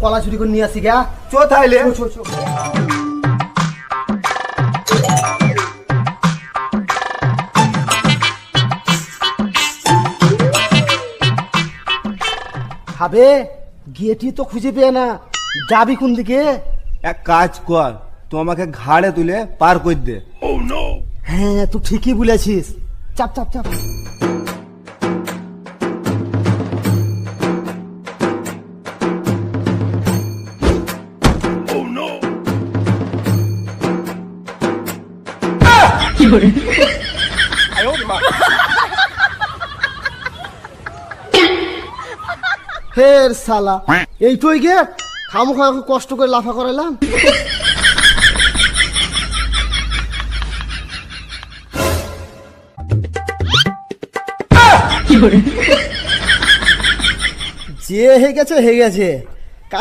কলা চুরি করে নিয়ে আসি গা। চো তাইলে। খাবে গেটি তো খুঁজে পেয়ে না, যাবি কোন দিকে? এক কাজ কর, তুই আমাকে ঘাড়ে তুলে পার করে দে। হ্যাঁ তুই ঠিকই বলেছিস, চাপ চাপ চাপ। ফের সালা এইটুই গেট, খামোখা কষ্ট করে লাফা করাইলাম। যে হে গেছে